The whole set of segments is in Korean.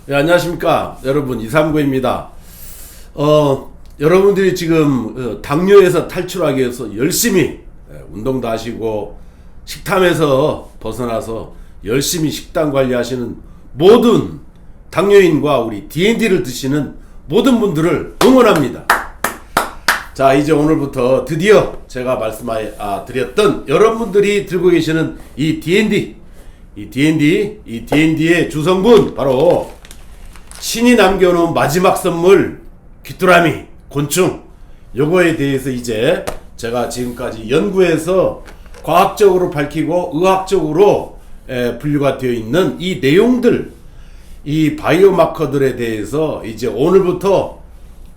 네, 안녕하십니까 여러분, 이삼구입니다. 여러분들이 지금 당뇨에서 탈출하기 위해서 열심히 운동도 하시고 식탐에서 벗어나서 열심히 식단 관리하시는 모든 당뇨인과 우리 D&D를 드시는 모든 분들을 응원합니다. 자, 이제 오늘부터 드디어 제가 말씀드렸던 여러분들이 들고 계시는 이 D&D의 주성분, 바로 신이 남겨놓은 마지막 선물 귀뚜라미 곤충, 요거에 대해서 이제 제가 지금까지 연구해서 과학적으로 밝히고 의학적으로 분류가 되어 있는 이 내용들, 이 바이오마커들에 대해서 이제 오늘부터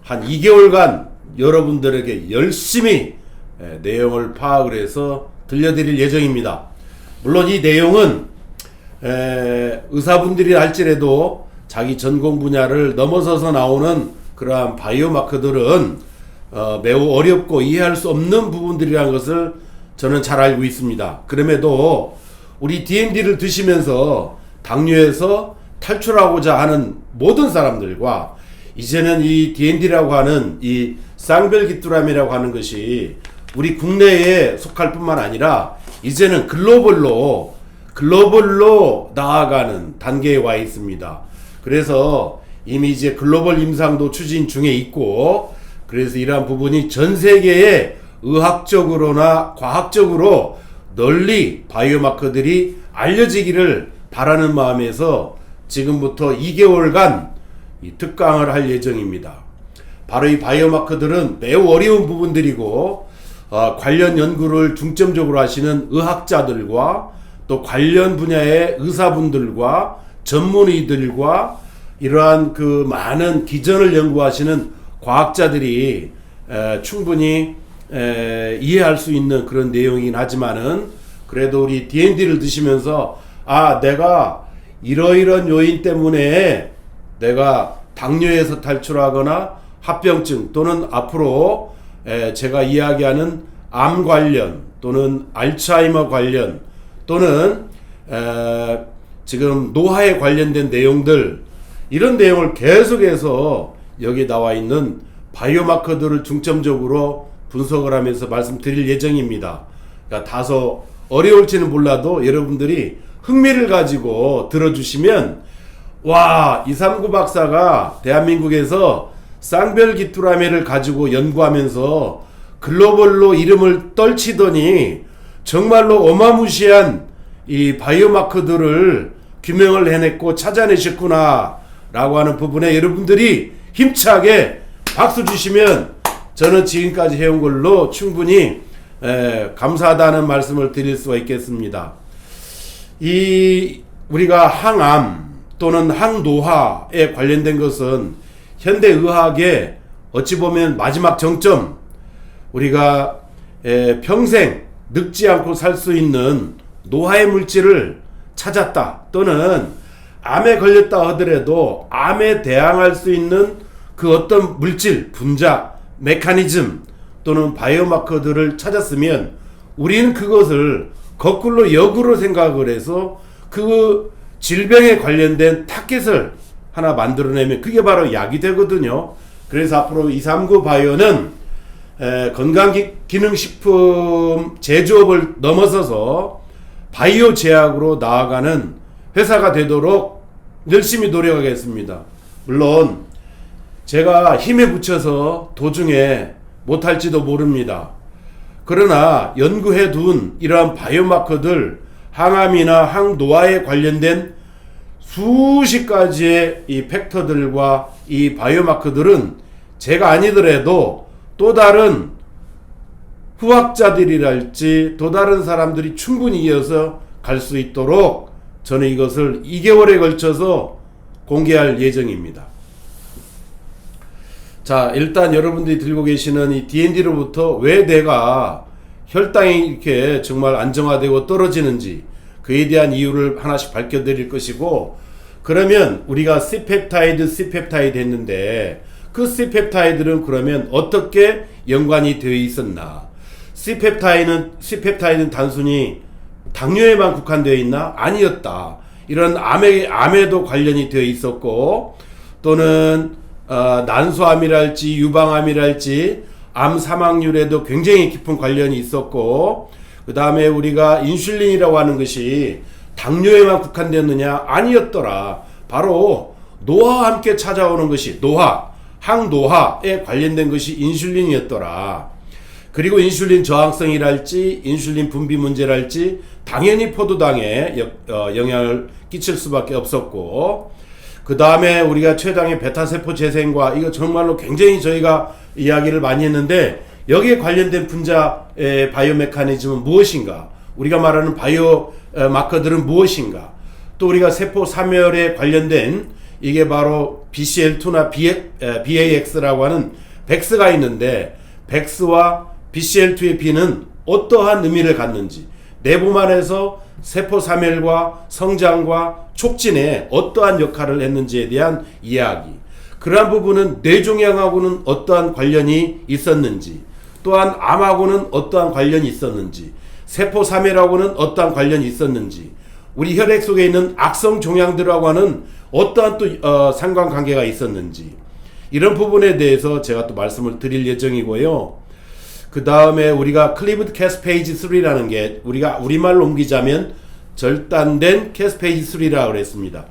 한 2개월간 여러분들에게 열심히 내용을 파악을 해서 들려드릴 예정입니다. 물론 이 내용은 의사분들이 할지라도 자기 전공 분야를 넘어서서 나오는 그러한 바이오마커들은 매우 어렵고 이해할 수 없는 부분들이라는 것을 저는 잘 알고 있습니다. 그럼에도 우리 D&D를 드시면서 당뇨에서 탈출하고자 하는 모든 사람들과, 이제는 이 D&D라고 하는 이 쌍별귀뚜라미라고 하는 것이 우리 국내에 속할 뿐만 아니라 이제는 글로벌로 나아가는 단계에 와 있습니다. 그래서 이미 이제 글로벌 임상도 추진 중에 있고, 그래서 이러한 부분이 전 세계에 의학적으로나 과학적으로 널리 바이오마커들이 알려지기를 바라는 마음에서 지금부터 2개월간 이 특강을 할 예정입니다. 바로 이 바이오마커들은 매우 어려운 부분들이고, 관련 연구를 중점적으로 하시는 의학자들과 또 관련 분야의 의사분들과 전문의들과 이러한 그 많은 기전을 연구하시는 과학자들이 충분히 이해할 수 있는 그런 내용이긴 하지만은, 그래도 우리 D&D를 드시면서 내가 이러이런 요인 때문에 내가 당뇨에서 탈출하거나 합병증 또는 앞으로 제가 이야기하는 암 관련 또는 알츠하이머 관련 또는 지금 노화에 관련된 내용들, 이런 내용을 계속해서 여기 나와 있는 바이오마커들을 중점적으로 분석을 하면서 말씀드릴 예정입니다. 그러니까 다소 어려울지는 몰라도 여러분들이 흥미를 가지고 들어주시면, 이삼구 박사가 대한민국에서 쌍별귀뚜라미를 가지고 연구하면서 글로벌로 이름을 떨치더니 정말로 어마무시한 이 바이오마커들을 규명을 해냈고 찾아내셨구나 라고 하는 부분에 여러분들이 힘차게 박수 주시면 저는 지금까지 해온 걸로 충분히 감사하다는 말씀을 드릴 수가 있겠습니다. 우리가 항암 또는 항노화에 관련된 것은 현대의학의 어찌 보면 마지막 정점, 우리가 평생 늙지 않고 살 수 있는 노화의 물질을 찾았다, 또는 암에 걸렸다 하더라도 암에 대항할 수 있는 그 어떤 물질, 분자, 메커니즘 또는 바이오마커들을 찾았으면 우리는 그것을 거꾸로 역으로 생각을 해서 그 질병에 관련된 타겟을 하나 만들어내면 그게 바로 약이 되거든요. 그래서 앞으로 239 바이오는 건강기능식품 제조업을 넘어서서 바이오 제약으로 나아가는 회사가 되도록 열심히 노력하겠습니다. 물론 제가 힘에 붙여서 도중에 못할지도 모릅니다. 그러나 연구해둔 이러한 바이오마커들, 항암이나 항노화에 관련된 수십 가지의 이 팩터들과 이 바이오마커들은 제가 아니더라도 또 다른 후학자들이랄지 또 다른 사람들이 충분히 이어서 갈 수 있도록 저는 이것을 2개월에 걸쳐서 공개할 예정입니다. 자, 일단 여러분들이 들고 계시는 이 D&D로부터 왜 내가 혈당이 이렇게 정말 안정화되고 떨어지는지, 그에 대한 이유를 하나씩 밝혀드릴 것이고, 그러면 우리가 C펩타이드 했는데 그 C펩타이드는 그러면 어떻게 연관이 되어 있었나? C펩타이드는 단순히 당뇨에만 국한되어 있나? 아니었다. 이런 암에도 관련이 되어 있었고, 또는 난소암이랄지 유방암이랄지 암 사망률에도 굉장히 깊은 관련이 있었고, 그 다음에 우리가 인슐린이라고 하는 것이 당뇨에만 국한되느냐? 아니었더라. 바로 노화와 함께 찾아오는 것이 항노화에 관련된 것이 인슐린이었더라. 그리고 인슐린 저항성이랄지 인슐린 분비 문제랄지 당연히 포도당에 영향을 끼칠 수밖에 없었고, 그 다음에 우리가 췌장의 베타세포 재생과, 이거 정말로 굉장히 저희가 이야기를 많이 했는데, 여기에 관련된 분자의 바이오 메커니즘은 무엇인가, 우리가 말하는 바이오 마커들은 무엇인가, 또 우리가 세포 사멸에 관련된 이게 바로 BCL2나 BAX라고 하는 백스가 있는데, 백스와 BCL2의 B는 어떠한 의미를 갖는지, 내부만에서 세포 사멸과 성장과 촉진에 어떠한 역할을 했는지에 대한 이야기, 그러한 부분은 뇌종양하고는 어떠한 관련이 있었는지, 또한 암하고는 어떠한 관련이 있었는지, 세포 사멸하고는 어떠한 관련이 있었는지, 우리 혈액 속에 있는 악성 종양들하고 하는 어떠한 또 상관관계가 있었는지, 이런 부분에 대해서 제가 또 말씀을 드릴 예정이고요. 그 다음에 우리가 클리브드 캐스페이지 3라는 게, 우리가 우리말로 옮기자면 절단된 캐스페이지 3라고 그랬습니다.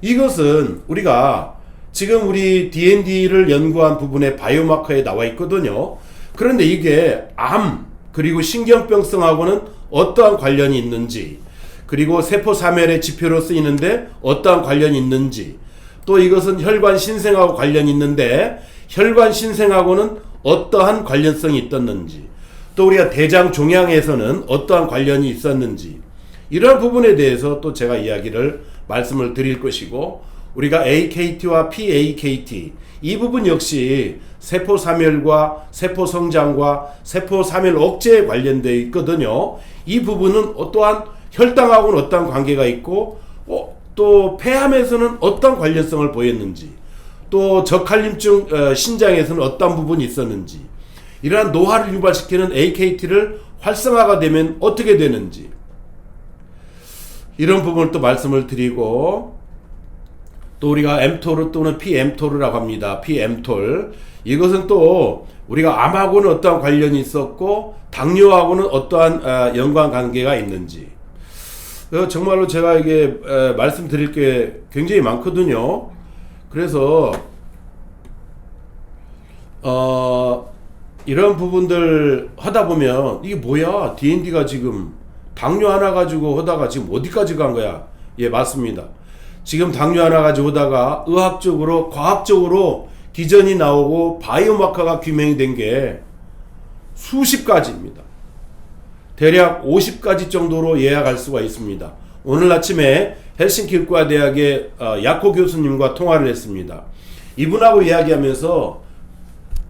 이것은 우리가 지금 우리 D&D를 연구한 부분에 바이오마커에 나와 있거든요. 그런데 이게 암 그리고 신경병성하고는 어떠한 관련이 있는지, 그리고 세포 사멸의 지표로 쓰이는데 어떠한 관련이 있는지, 또 이것은 혈관 신생하고 관련이 있는데 혈관 신생하고는 어떠한 관련성이 있었는지, 또 우리가 대장 종양에서는 어떠한 관련이 있었는지, 이런 부분에 대해서 또 제가 말씀을 드릴 것이고, 우리가 AKT와 PAKT 이 부분 역시 세포 사멸과 세포 성장과 세포 사멸 억제에 관련되어 있거든요. 이 부분은 어떠한 혈당하고는 어떠한 관계가 있고, 또 폐암에서는 어떠한 관련성을 보였는지, 또 저칼륨증 신장에서는 어떤 부분이 있었는지, 이러한 노화를 유발시키는 AKT를 활성화가 되면 어떻게 되는지, 이런 부분을 또 말씀을 드리고, 또 우리가 mTOR 또는 pmTOR라고 합니다. pmTOR, 이것은 또 우리가 암하고는 어떠한 관련이 있었고 당뇨하고는 어떠한 연관관계가 있는지, 정말로 제가 이게 말씀드릴 게 굉장히 많거든요. 그래서 이런 부분들 하다 보면 이게 뭐야, D&D가 지금 당뇨 하나 가지고 하다가 지금 어디까지 간 거야? 예, 맞습니다. 지금 당뇨 하나 가지고 하다가 의학적으로 과학적으로 기전이 나오고 바이오마커가 규명이 된 게 수십 가지입니다. 대략 50가지 정도로 예약할 수가 있습니다. 오늘 아침에 헬싱키 의과대학의 야코 교수님과 통화를 했습니다. 이분하고 이야기하면서,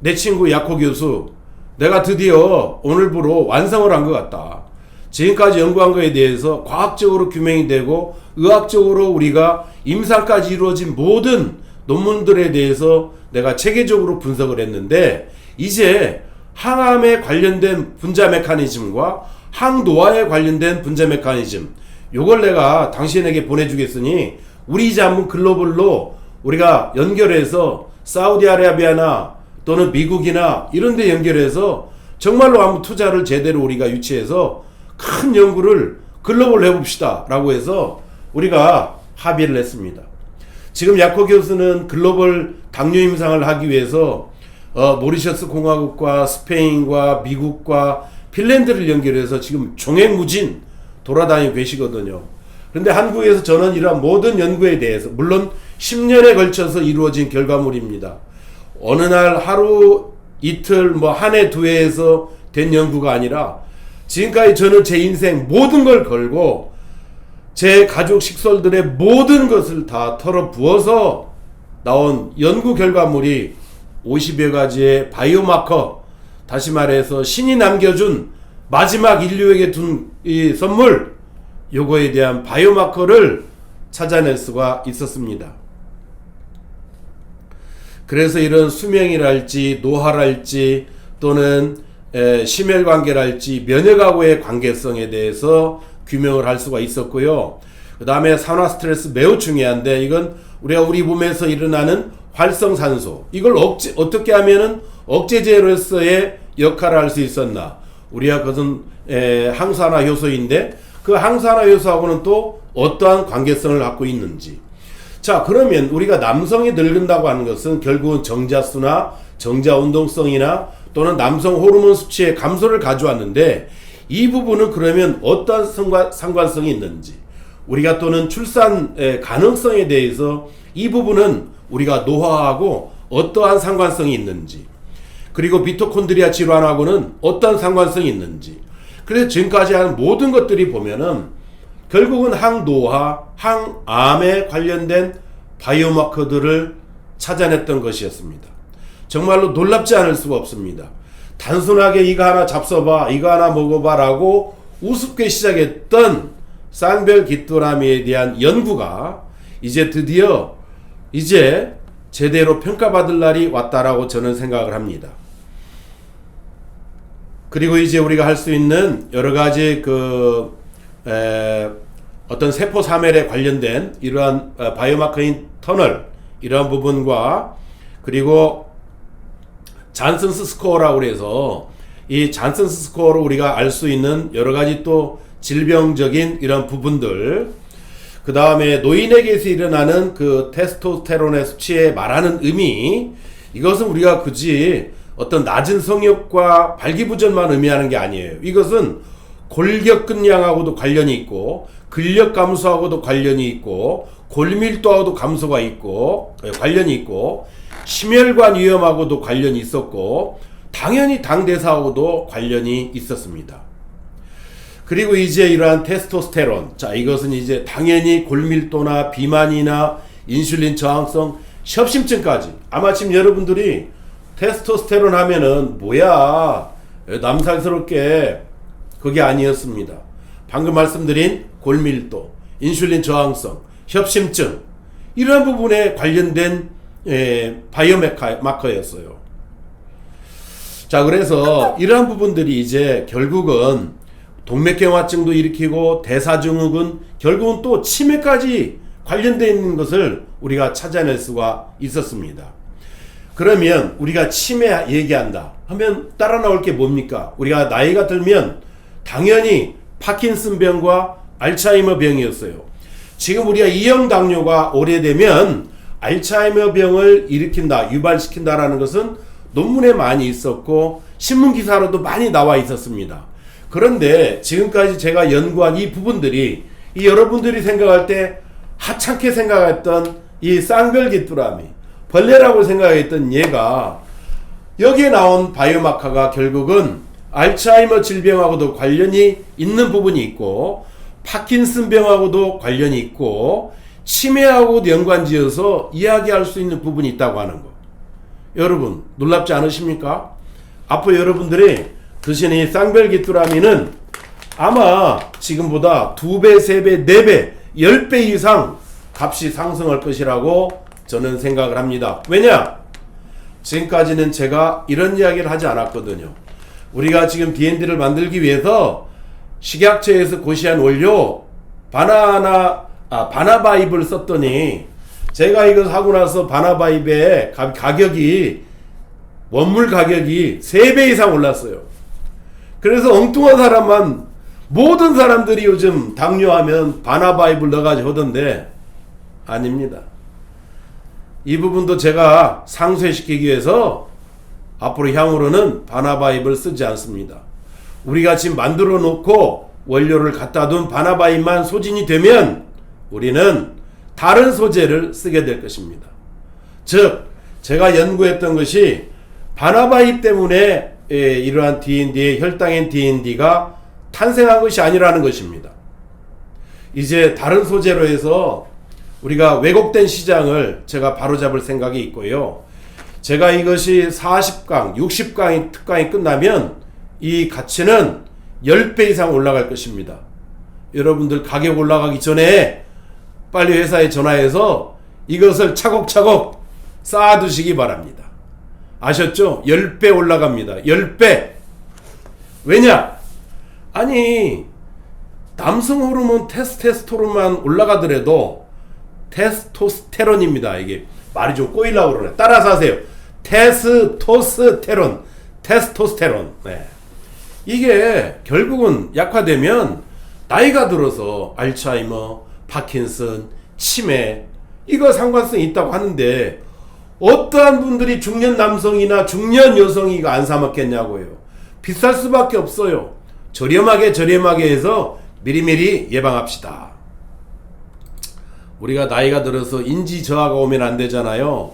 내 친구 야코 교수, 내가 드디어 오늘부로 완성을 한 것 같다. 지금까지 연구한 것에 대해서 과학적으로 규명이 되고 의학적으로 우리가 임상까지 이루어진 모든 논문들에 대해서 내가 체계적으로 분석을 했는데, 이제 항암에 관련된 분자 메커니즘과 항노화에 관련된 분자 메커니즘, 요걸 내가 당신에게 보내주겠으니 우리 이제 한번 글로벌로 우리가 연결해서 사우디아라비아나 또는 미국이나 이런 데 연결해서 정말로 한번 투자를 제대로 우리가 유치해서 큰 연구를 글로벌로 해봅시다 라고 해서 우리가 합의를 했습니다. 지금 야코 교수는 글로벌 당뇨 임상을 하기 위해서 모리셔스 공화국과 스페인과 미국과 핀란드를 연결해서 지금 종횡무진 돌아다니고 계시거든요. 그런데 한국에서 저는 이러한 모든 연구에 대해서, 물론 10년에 걸쳐서 이루어진 결과물입니다. 어느 날 하루 이틀 한 해 두 해에서 된 연구가 아니라 지금까지 저는 제 인생 모든 걸 걸고 제 가족 식솔들의 모든 것을 다 털어 부어서 나온 연구 결과물이 50여 가지의 바이오마커, 다시 말해서 신이 남겨준 마지막 인류에게 둔 이 선물, 요거에 대한 바이오마커를 찾아낼 수가 있었습니다. 그래서 이런 수명이랄지 노화랄지 또는 심혈관계랄지 면역하고의 관계성에 대해서 규명을 할 수가 있었고요. 그 다음에 산화 스트레스 매우 중요한데, 이건 우리가 우리 몸에서 일어나는 활성산소, 이걸 어떻게 하면은 억제제로서의 역할을 할 수 있었나. 우리가 그것은 항산화 효소인데, 그 항산화 효소하고는 또 어떠한 관계성을 갖고 있는지. 자, 그러면 우리가 남성이 늙는다고 하는 것은 결국은 정자수나 정자 운동성이나 또는 남성 호르몬 수치의 감소를 가져왔는데, 이 부분은 그러면 어떤 상관성이 있는지, 우리가 또는 출산 가능성에 대해서 이 부분은 우리가 노화하고 어떠한 상관성이 있는지, 그리고 미토콘드리아 질환하고는 어떤 상관성이 있는지. 그래서 지금까지 한 모든 것들이 보면은 결국은 항노화, 항암에 관련된 바이오마커들을 찾아냈던 것이었습니다. 정말로 놀랍지 않을 수가 없습니다. 단순하게 이거 하나 잡숴봐, 이거 하나 먹어봐 라고 우습게 시작했던 쌍별 귀뚜라미에 대한 연구가 이제 드디어 이제 제대로 평가받을 날이 왔다라고 저는 생각을 합니다. 그리고 이제 우리가 할 수 있는 여러 가지 어떤 세포 사멸에 관련된 이러한 바이오마커인 터널, 이러한 부분과, 그리고 잔슨스 스코어라고 해서 이 잔슨스 스코어로 우리가 알 수 있는 여러 가지 또 질병적인 이런 부분들, 그 다음에 노인에게서 일어나는 그 테스토스테론의 수치에 말하는 의미, 이것은 우리가 굳이 어떤 낮은 성욕과 발기부전만 의미하는 게 아니에요. 이것은 골격근량하고도 관련이 있고, 근력 감소하고도 관련이 있고, 골밀도하고도 감소가 있고 관련이 있고, 심혈관 위험하고도 관련이 있었고, 당연히 당대사하고도 관련이 있었습니다. 그리고 이제 이러한 테스토스테론, 자, 이것은 이제 당연히 골밀도나 비만이나 인슐린 저항성, 협심증까지. 아마 지금 여러분들이 테스토스테론 하면은 뭐야, 남살스럽게, 그게 아니었습니다. 방금 말씀드린 골밀도, 인슐린 저항성, 협심증, 이러한 부분에 관련된 바이오마커였어요. 자, 그래서 이러한 부분들이 이제 결국은 동맥경화증도 일으키고, 대사증후군, 결국은 또 치매까지 관련되어 있는 것을 우리가 찾아낼 수가 있었습니다. 그러면 우리가 치매 얘기한다 하면 따라 나올 게 뭡니까? 우리가 나이가 들면 당연히 파킨슨병과 알츠하이머 병이었어요. 지금 우리가 2형 당뇨가 오래되면 알츠하이머 병을 일으킨다, 유발시킨다라는 것은 논문에 많이 있었고 신문 기사로도 많이 나와 있었습니다. 그런데 지금까지 제가 연구한 이 부분들이, 이 여러분들이 생각할 때 하찮게 생각했던 이 쌍별귀뚜라미, 벌레라고 생각했던 얘가, 여기에 나온 바이오마커가 결국은 알츠하이머 질병하고도 관련이 있는 부분이 있고, 파킨슨병하고도 관련이 있고, 치매하고도 연관지어서 이야기할 수 있는 부분이 있다고 하는 거. 여러분 놀랍지 않으십니까? 앞으로 여러분들이 드시는 이 쌍별귀뚜라미는 아마 지금보다 2배, 3배, 4배, 10배 이상 값이 상승할 것이라고 저는 생각을 합니다. 왜냐? 지금까지는 제가 이런 이야기를 하지 않았거든요. 우리가 지금 D&D를 만들기 위해서 식약처에서 고시한 원료 바나바입을 썼더니, 제가 이거 하고 나서 바나바입의 가격이, 원물 가격이 3배 이상 올랐어요. 그래서 엉뚱한 사람만, 모든 사람들이 요즘 당뇨하면 바나바입을 넣어가지고 하던데, 아닙니다. 이 부분도 제가 상쇄시키기 위해서 앞으로 향후로는 바나바입을 쓰지 않습니다. 우리가 지금 만들어 놓고 원료를 갖다 둔 바나바입만 소진이 되면 우리는 다른 소재를 쓰게 될 것입니다. 즉, 제가 연구했던 것이 바나바입 때문에 이러한 D&D의 혈당엔 D&D가 탄생한 것이 아니라는 것입니다. 이제 다른 소재로 해서 우리가 왜곡된 시장을 제가 바로잡을 생각이 있고요. 제가 이것이 40강, 60강이 특강이 끝나면 이 가치는 10배 이상 올라갈 것입니다. 여러분들 가격 올라가기 전에 빨리 회사에 전화해서 이것을 차곡차곡 쌓아두시기 바랍니다. 아셨죠? 10배 올라갑니다. 10배. 왜냐? 아니, 남성 호르몬 테스토스테론만 올라가더라도 테스토스테론입니다. 이게 말이 좀 꼬이려고 그러네. 따라서 하세요. 테스토스테론. 네. 이게 결국은 약화되면 나이가 들어서 알츠하이머, 파킨슨, 치매 이거 상관성이 있다고 하는데 어떠한 분들이 중년 남성이나 중년 여성이 이거 안 사 먹겠냐고요. 비쌀 수밖에 없어요. 저렴하게 해서 미리미리 예방합시다. 우리가 나이가 들어서 인지 저하가 오면 안 되잖아요.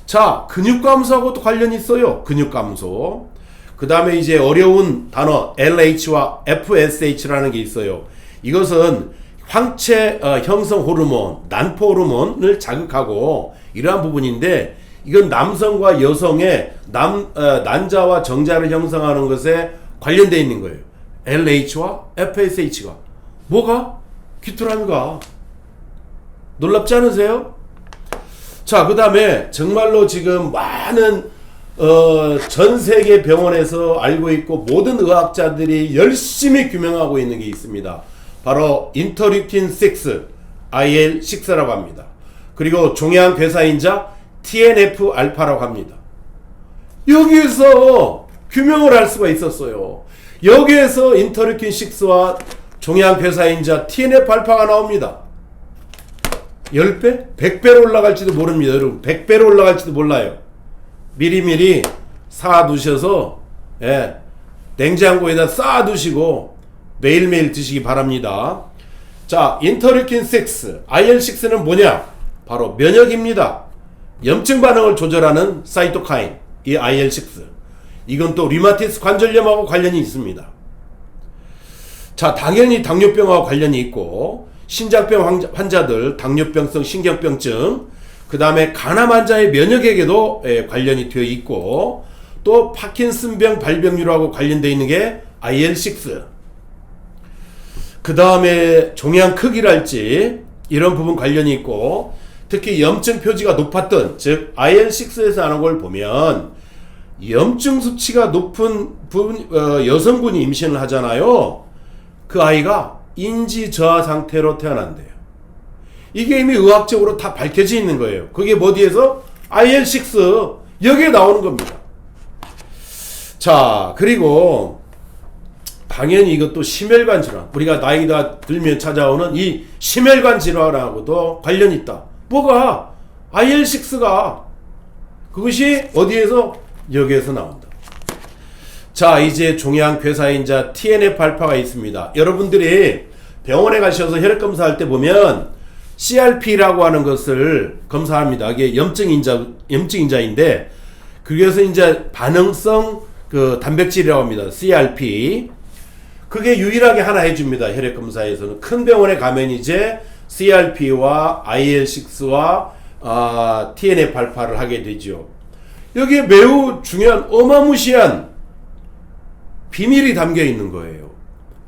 자, 근육 감소하고도 관련이 있어요. 근육 감소. 그 다음에 이제 어려운 단어 LH와 FSH라는 게 있어요. 이것은 황체 형성 호르몬, 난포 호르몬을 자극하고 이러한 부분인데 이건 남성과 여성의 난자와 정자를 형성하는 것에 관련되어 있는 거예요. LH와 FSH가 뭐가? 귀뚜라미가. 놀랍지 않으세요? 자, 그 다음에 정말로 지금 많은 전 세계 병원에서 알고 있고 모든 의학자들이 열심히 규명하고 있는 게 있습니다. 바로 인터류킨 6, IL6라고 합니다. 그리고 종양괴사인자 TNF 알파라고 합니다. 여기에서 규명을 할 수가 있었어요. 여기에서 인터류킨 6와 종양괴사인자 TNF 알파가 나옵니다. 10배? 100배로 올라갈지도 모릅니다. 여러분 100배로 올라갈지도 몰라요. 미리미리 사두셔서 냉장고에다 쌓아두시고 매일매일 드시기 바랍니다. 자, 인터류킨 6, IL6는 뭐냐? 바로 면역입니다. 염증 반응을 조절하는 사이토카인, 이 IL6. 이건 또 류마티스 관절염하고 관련이 있습니다. 자, 당연히 당뇨병하고 관련이 있고 신장병 환자들, 당뇨병성 신경병증, 그 다음에 간암 환자의 면역에게도 관련이 되어 있고 또 파킨슨병 발병률하고 관련되어 있는 게 IL6. 그 다음에 종양 크기랄지 이런 부분 관련이 있고 특히 염증 표지가 높았던 즉 IL6에서 하는 걸 보면 염증 수치가 높은 여성분이 임신을 하잖아요. 그 아이가 인지 저하 상태로 태어난대요. 이게 이미 의학적으로 다 밝혀져 있는 거예요. 그게 어디에서? IL6 여기에 나오는 겁니다. 자, 그리고 당연히 이것도 심혈관 질환, 우리가 나이가 들면 찾아오는 이 심혈관 질환하고도 관련이 있다. 뭐가? IL6가 그것이 어디에서? 여기에서 나온다. 자, 이제 종양괴사인자 TNF 알파가 있습니다. 여러분들이 병원에 가셔서 혈액 검사할 때 보면 CRP라고 하는 것을 검사합니다. 이게 염증인자인데 그래서 이제 반응성 단백질이라고 합니다. CRP. 그게 유일하게 하나 해줍니다. 혈액 검사에서는. 큰 병원에 가면 이제 CRP와 IL6와 TNF 알파를 하게 되죠. 여기에 매우 중요한 어마무시한 비밀이 담겨 있는 거예요.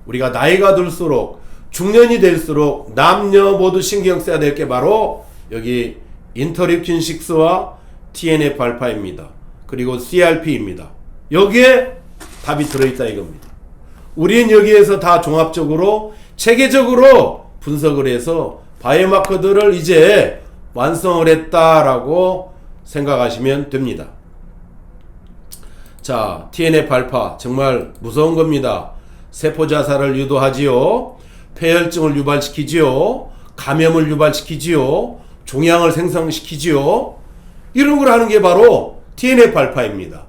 우리가 나이가 들수록 중년이 될수록 남녀 모두 신경 써야 될 게 바로 여기 인터류킨 6와 TNF 알파입니다. 그리고 CRP입니다. 여기에 답이 들어있다 이겁니다. 우린 여기에서 다 종합적으로 체계적으로 분석을 해서 바이오마커들을 이제 완성을 했다라고 생각하시면 됩니다. 자, TNF 알파 정말 무서운 겁니다. 세포 자살을 유도하지요. 폐혈증을 유발시키지요. 감염을 유발시키지요. 종양을 생성시키지요. 이런 걸 하는 게 바로 TNF 알파입니다.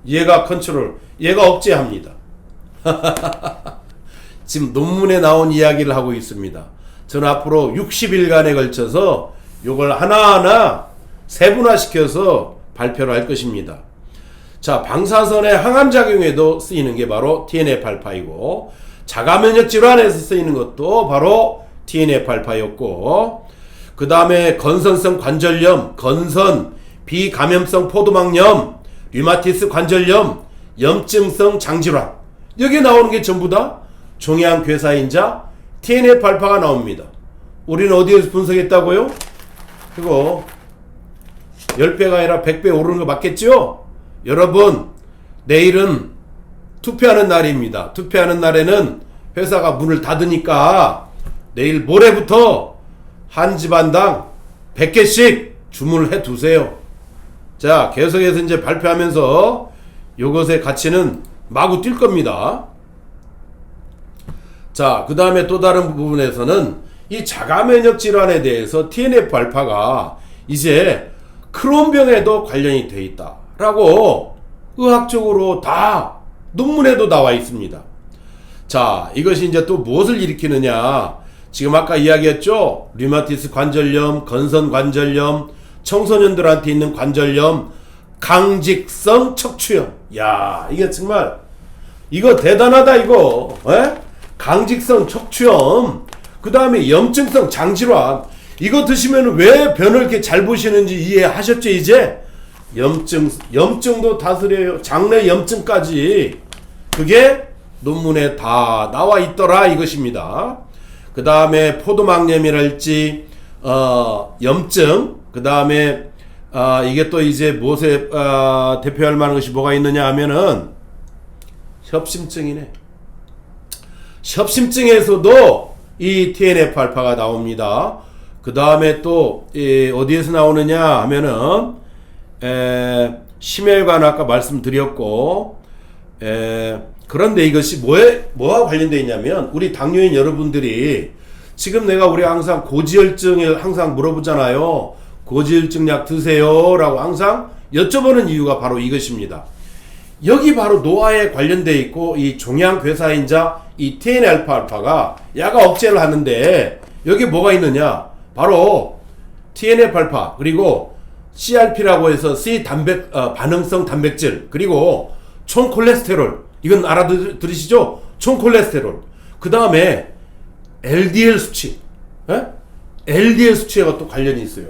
얘가 컨트롤, 얘가 억제합니다. 지금 논문에 나온 이야기를 하고 있습니다. 저는 앞으로 60일간에 걸쳐서 이걸 하나하나 세분화시켜서 발표를 할 것입니다. 자, 방사선의 항암작용에도 쓰이는 게 바로 TNF 알파이고 자가면역 질환에서 쓰이는 것도 바로 TNF 알파였고 그 다음에 건선성 관절염, 건선, 비감염성 포도막염, 류마티스 관절염, 염증성 장질환 여기에 나오는 게 전부 다 종양괴사인자 TNF 알파가 나옵니다. 우리는 어디에서 분석했다고요? 그거 10배가 아니라 100배 오르는 거 맞겠죠? 여러분 내일은 투표하는 날입니다. 투표하는 날에는 회사가 문을 닫으니까 내일 모레부터 한 집안당 100개씩 주문을 해 두세요. 자, 계속해서 이제 발표하면서 요것의 가치는 마구 뛸 겁니다. 자, 그 다음에 또 다른 부분에서는 이 자가면역 질환에 대해서 TNF-알파가 이제 크론병에도 관련이 돼 있다라고 의학적으로 다 논문에도 나와 있습니다. 자, 이것이 이제 또 무엇을 일으키느냐? 지금 아까 이야기했죠? 류마티스 관절염, 건선 관절염, 청소년들한테 있는 관절염, 강직성 척추염. 야, 이게 정말 이거 대단하다 이거. 에? 강직성 척추염, 그 다음에 염증성 장질환. 이거 드시면 왜 변을 이렇게 잘 보시는지 이해하셨죠 이제? 염증도 다스려요. 장내 염증까지. 그게 논문에 다 나와 있더라 이것입니다. 그 다음에 포도막염이랄지 염증, 그 다음에 이게 또 이제 무엇에 대표할 만한 것이 뭐가 있느냐 하면은 협심증이네. 협심증에서도 이 TNF-알파가 나옵니다. 그 다음에 또 어디에서 나오느냐 하면은 심혈관 아까 말씀드렸고, 그런데 이것이 뭐와 관련되어 있냐면, 우리 당뇨인 여러분들이 지금 우리 항상 고지혈증에 항상 물어보잖아요. 고지혈증 약 드세요 라고 항상 여쭤보는 이유가 바로 이것입니다. 여기 바로 노화에 관련되어 있고, 이 종양괴사인자 이 TNF-알파가 야가 억제를 하는데, 여기 뭐가 있느냐? 바로 TNF-알파, 그리고 CRP라고 해서 C 반응성 단백질, 그리고 총콜레스테롤. 이건 알아들으시죠? 총콜레스테롤. 그 다음에 LDL 수치. LDL 수치와 또 관련이 있어요.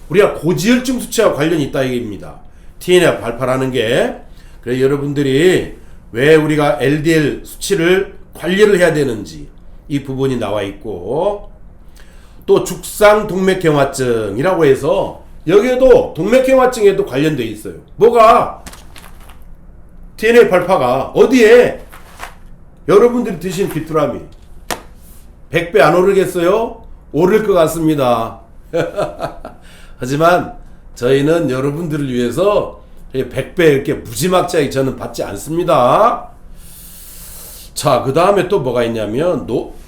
우리가 고지혈증 수치와 관련이 있다 얘기입니다. TNF-알파라는 게. 그래서 여러분들이 왜 우리가 LDL 수치를 관리를 해야 되는지 이 부분이 나와 있고, 또 죽상동맥경화증이라고 해서 여기에도 동맥경화증에도 관련되어 있어요. 뭐가? TNF-알파가 어디에? 여러분들이 드신 귀뚜라미 100배 안 오르겠어요? 오를 것 같습니다. 하지만 저희는 여러분들을 위해서 100배 이렇게 무지막지하게 저는 받지 않습니다. 자, 그 다음에 또 뭐가 있냐면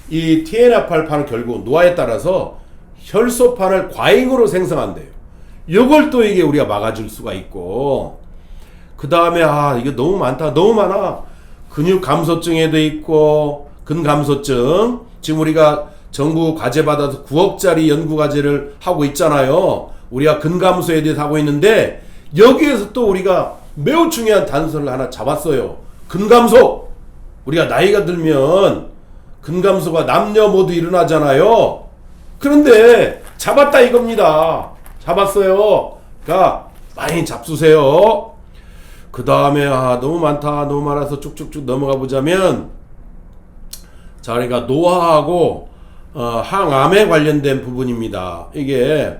이 TNF-알파는 결국 노화에 따라서 혈소판을 과잉으로 생성한대요. 요걸 또 이게 우리가 막아줄 수가 있고, 그 다음에 이게 너무 많다, 너무 많아. 근육 감소증에도 있고, 근감소증. 지금 우리가 정부 과제 받아서 9억짜리 연구 과제를 하고 있잖아요. 우리가 근감소에 대해서 하고 있는데, 여기에서 또 우리가 매우 중요한 단서를 하나 잡았어요. 근감소. 우리가 나이가 들면 근감소가 남녀 모두 일어나잖아요. 그런데 잡았다 이겁니다. 잡았어요. 그러니까 많이 잡수세요. 그 다음에 너무 많다, 너무 많아서 쭉쭉쭉 넘어가 보자면, 자, 그러니까 노화하고 항암에 관련된 부분입니다. 이게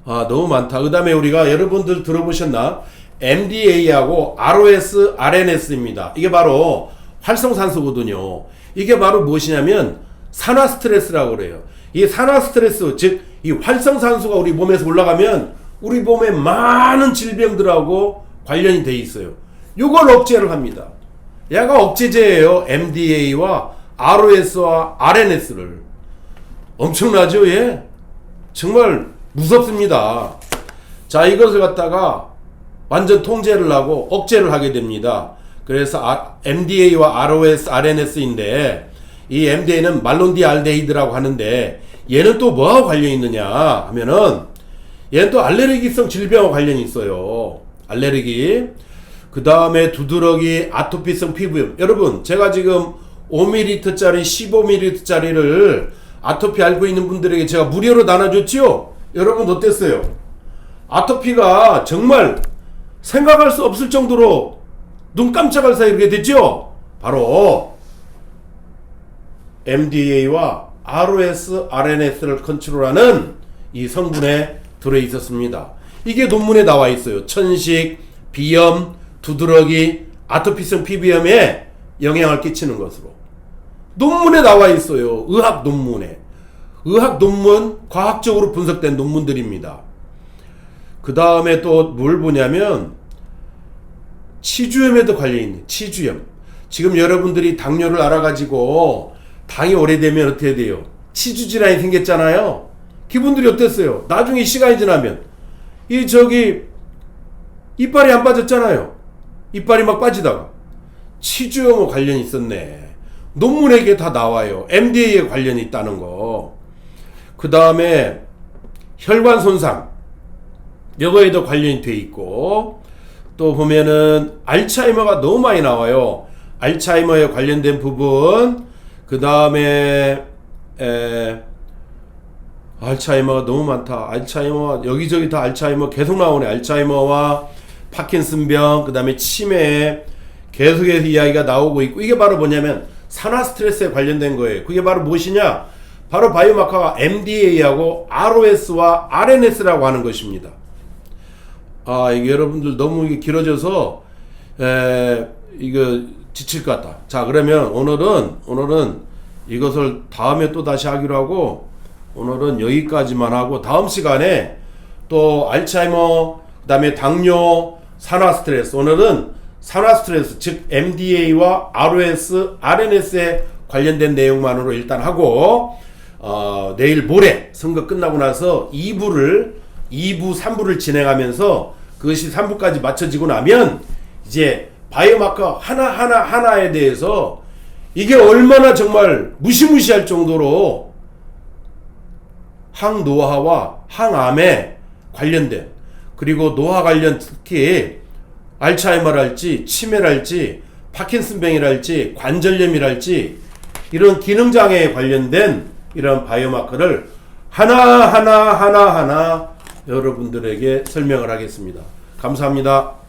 너무 많다. 그 다음에 우리가 여러분들 들어보셨나? MDA하고 ROS, RNS입니다. 이게 바로 활성산소거든요. 이게 바로 무엇이냐면 산화 스트레스라고 그래요. 이 산화 스트레스, 즉 이 활성산소가 우리 몸에서 올라가면 우리 몸에 많은 질병들하고 관련이 돼 있어요. 이걸 억제를 합니다. 얘가 억제제예요. MDA와 ROS와 RNS를. 엄청나죠? 예? 정말 무섭습니다. 자, 이것을 갖다가 완전 통제를 하고 억제를 하게 됩니다. 그래서 MDA와 ROS, RNS인데, 이 MDA는 말론디알데히드라고 하는데, 얘는 또 뭐하고 관련이 있느냐 하면은, 얘는 또 알레르기성 질병과 관련이 있어요. 알레르기. 그 다음에 두드러기, 아토피성 피부염. 여러분, 제가 지금 5ml짜리, 15ml짜리를 아토피 앓고 있는 분들에게 제가 무료로 나눠줬지요? 여러분 어땠어요? 아토피가 정말 생각할 수 없을 정도로 눈 깜짝할 사이 이렇게 됐죠? 바로 MDA와 ROS, RNS를 컨트롤하는 이 성분에 들어있었습니다. 이게 논문에 나와 있어요. 천식, 비염, 두드러기, 아토피성 피부염에 영향을 끼치는 것으로 논문에 나와 있어요. 의학 논문에. 의학 논문, 과학적으로 분석된 논문들입니다. 그 다음에 또 뭘 보냐면 치주염에도 관련있는 치주염. 지금 여러분들이 당뇨를 알아가지고 당이 오래되면 어떻게 돼요? 치주질환이 생겼잖아요. 기분들이 어땠어요? 나중에 시간이 지나면 이빨이 안 빠졌잖아요. 이빨이 막 빠지다가 치주염과 관련이 있었네. 논문에 이게 다 나와요. MDA에 관련이 있다는 거. 그 다음에 혈관 손상, 여거에도 관련이 돼 있고, 또 보면은 알츠하이머가 너무 많이 나와요. 알츠하이머에 관련된 부분. 그 다음에 알츠하이머가 너무 많다. 알츠하이머 여기저기 다 알츠하이머 계속 나오네. 알츠하이머와 파킨슨병, 그 다음에 치매 계속해서 이야기가 나오고 있고, 이게 바로 뭐냐면 산화 스트레스에 관련된 거예요. 그게 바로 무엇이냐? 바로 바이오마커가 MDA하고 ROS와 RNS라고 하는 것입니다. 이게 여러분들 너무 이게 길어져서 이거 지칠 것 같다. 자, 그러면 오늘은 이것을 다음에 또 다시 하기로 하고, 오늘은 여기까지만 하고, 다음 시간에 또 알츠하이머, 그 다음에 당뇨, 산화 스트레스, 오늘은 산화 스트레스, 즉 MDA와 ROS, RNS에 관련된 내용만으로 일단 하고, 내일 모레 선거 끝나고 나서 2부, 3부를 진행하면서 그것이 3부까지 맞춰지고 나면 이제 바이오마커 하나에 대해서 이게 얼마나 정말 무시무시할 정도로 항노화와 항암에 관련된, 그리고 노화 관련, 특히 알츠하이머랄지 치매랄지 파킨슨병이랄지 관절염이랄지 이런 기능장애에 관련된 이런 바이오마커를 하나하나 여러분들에게 설명을 하겠습니다. 감사합니다.